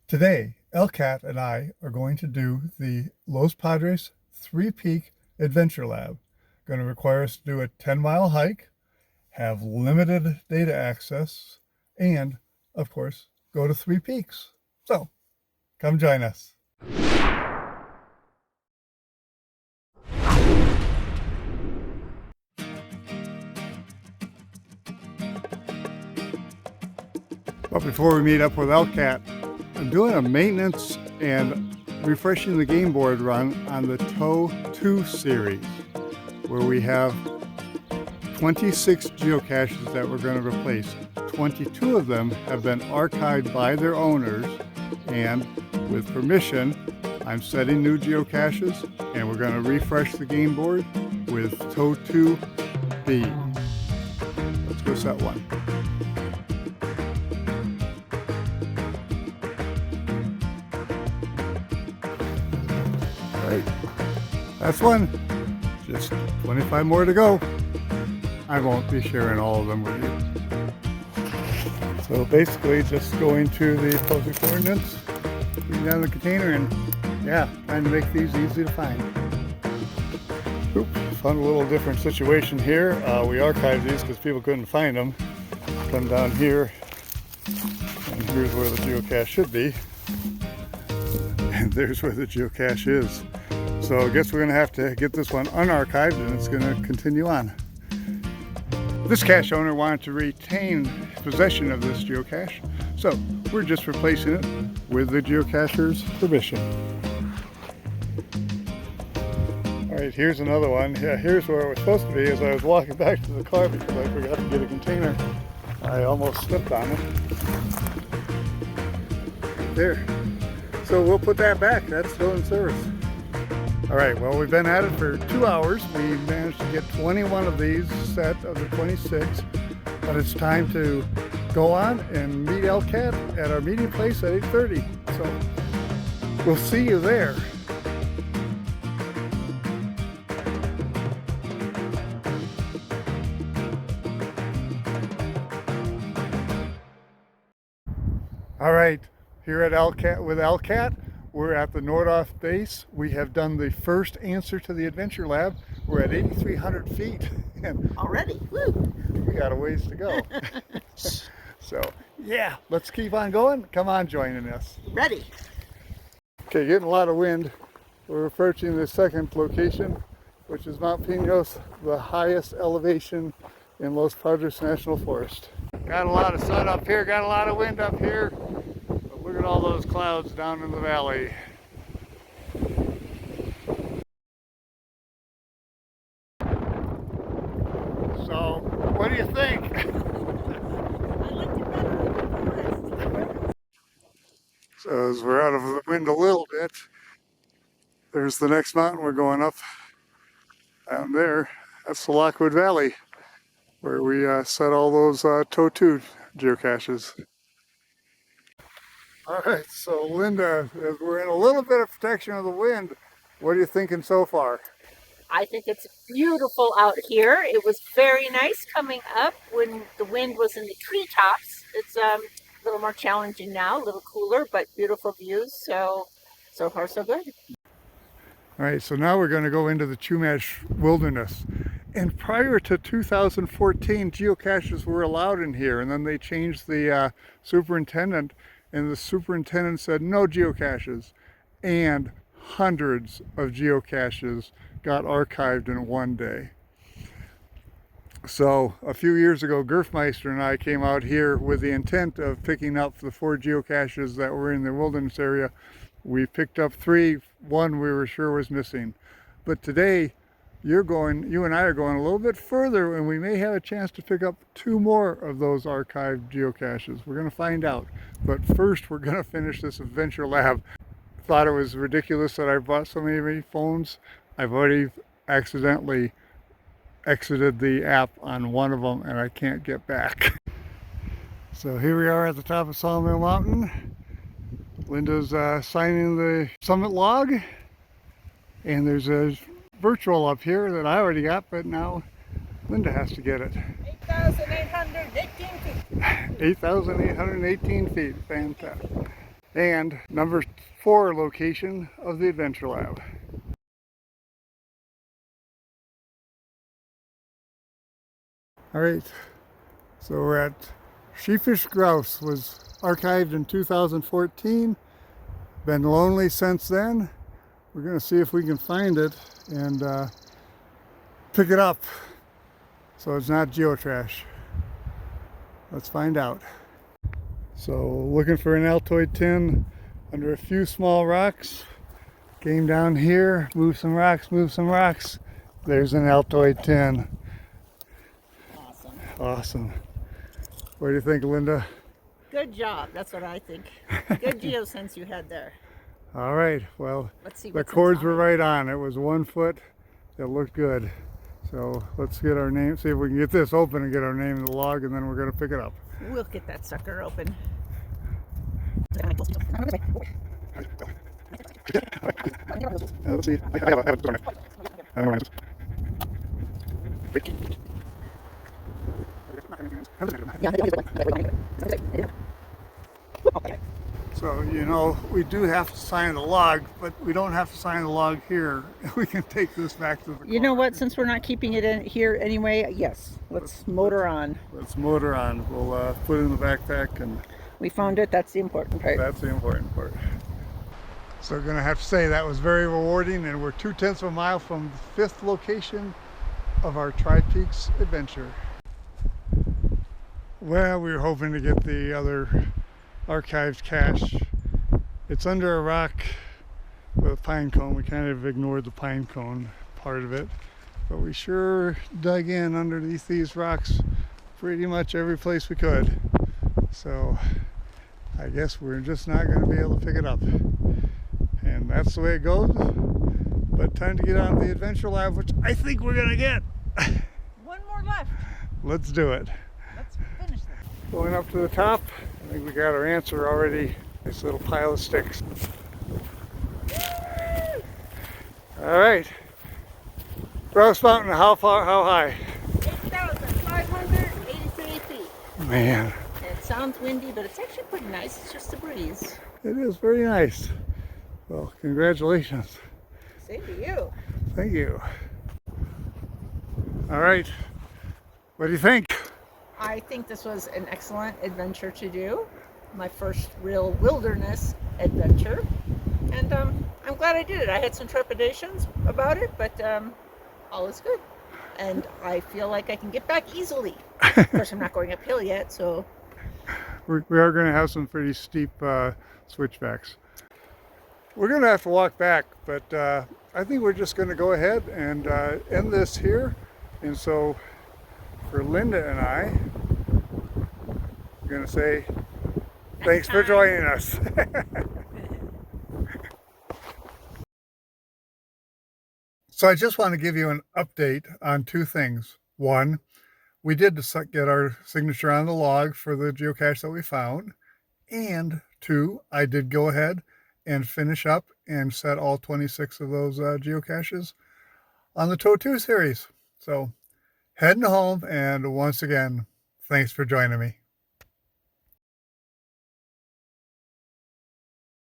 Today, eLKat and I are going to do the Los Padres Three Peaks Adventure Lab. Going to require us to do a 10-mile hike, have limited data access, and, of course, go to Three Peaks. So, come join us. But before we meet up with eLKat, I'm doing a maintenance and refreshing the game board run on the Tow 2 series, where we have 26 geocaches that we're going to replace. 22 of them have been archived by their owners, and with permission, I'm setting new geocaches, and we're going to refresh the game board with Tow 2B. Let's go set one. That's one. Just 25 more to go. I won't be sharing all of them with you. So basically just going to the postal coordinates, putting down the container, and yeah, trying to make these easy to find. Oops, found a little different situation here. We archived these because people couldn't find them. Come down here, and here's where the geocache should be. And there's where the geocache is. So I guess we're going to have to get this one unarchived, and it's going to continue on. This cache owner wanted to retain possession of this geocache, so we're just replacing it with the geocacher's permission. Alright, here's another one. Yeah, here's where it was supposed to be. As I was walking back to the car because I forgot to get a container, I almost slipped on it. There. So we'll put that back. That's still in service. Alright, well, we've been at it for 2 hours. We managed to get 21 of these set of the 26, but it's time to go on and meet eLKat at our meeting place at 8:30. So we'll see you there. Alright, here at eLKat with eLKat. We're at the Nordoff base. We have done the first answer to the Adventure Lab. We're at 8,300 feet. And already? Woo! We got a ways to go. So, yeah, let's keep on going. Come on, joining us. Ready. Okay, getting a lot of wind. We're approaching the second location, which is Mount Pinos, the highest elevation in Los Padres National Forest. Got a lot of sun up here, got a lot of wind up here. Look at all those clouds down in the valley. So, what do you think? I liked it better than the forest. So as we're out of the wind a little bit, there's the next mountain we're going up. Down there, that's the Lockwood Valley, where we set all those Tow 2 geocaches. All right, so Linda, as we're in a little bit of protection of the wind, what are you thinking so far? I think it's beautiful out here. It was very nice coming up when the wind was in the treetops. It's a little more challenging now, a little cooler, but beautiful views. So far so good. All right, so now we're going to go into the Chumash Wilderness. And prior to 2014, geocaches were allowed in here, and then they changed the superintendent, and the superintendent said no geocaches, and hundreds of geocaches got archived in one day. So a few years ago, Gerfmeister and I came out here with the intent of picking up the 4 geocaches that were in the wilderness area. We picked up 3, one we were sure was missing. But today, you and I are going a little bit further, and we may have a chance to pick up 2 more of those archived geocaches. We're going to find out. But first, we're going to finish this Adventure Lab. Thought it was ridiculous that I bought so many phones. I've already accidentally exited the app on one of them, and I can't get back. So here we are at the top of Sawmill Mountain. Linda's signing the summit log, and there's a virtual up here that I already got, but now Linda has to get it. 8,818 feet. 8,818 feet, fantastic. and number 4 location of the Adventure Lab. All right, so we're at Sheepish Grouse, was archived in 2014. Been lonely since then. We're gonna see if we can find it and pick it up so it's not geotrash. Let's find out. So looking for an Altoid tin under a few small rocks. Came down here, move some rocks, move some rocks. There's an Altoid tin. Awesome. Awesome. What do you think, Linda? Good job. That's what I think. Good geosense you had there. All right, well, Let's see the what's cords inside. were right on. It was 1 foot. It looked good. So let's get our name, see if we can get this open and get our name in the log, and then we're gonna pick it up. We'll get that sucker open. Let's see. I have it. I don't mind. So, you know, we do have to sign the log, but we don't have to sign the log here. We can take this back to the car. You know what? Since we're not keeping it in here anyway, yes, let's motor on. Let's motor on. We'll put it in the backpack, and We found it. That's the important part. that's the important part. So I'm going to have to say that was very rewarding, and we're 2/10 of a mile from the 5th location of our Three Peaks adventure. Well, we were hoping to get the other archived cache. It's under a rock with a pine cone. We kind of ignored the pine cone part of it, but we sure dug in underneath these rocks pretty much every place we could. So I guess we're just not going to be able to pick it up, and that's the way it goes. But time to get on to the Adventure Lab, which I think we're going to get. One more left. Let's do it. Let's finish this. Going up to the top, I think we got our answer already. Nice little pile of sticks. All right. Grouse Mountain, how high? 8,583 feet. Man, It sounds windy, but it's actually pretty nice. It's just a breeze. it is very nice. Well, congratulations. Same to you. Thank you. All right. What do you think? I think this was an excellent adventure to do. My first real wilderness adventure. And I'm glad I did it. I had some trepidations about it, but all is good. And I feel like I can get back easily. Of course, I'm not going uphill yet, so. We are going to have some pretty steep switchbacks. We're going to have to walk back, but I think we're just going to go ahead and end this here. And so for Linda and I, I'm going to say thanks for joining us. So I just want to give you an update on 2 things. One, we did get our signature on the log for the geocache that we found. And 2, I did go ahead and finish up and set all 26 of those geocaches on the Tow 2 series. So heading home, and once again, thanks for joining me.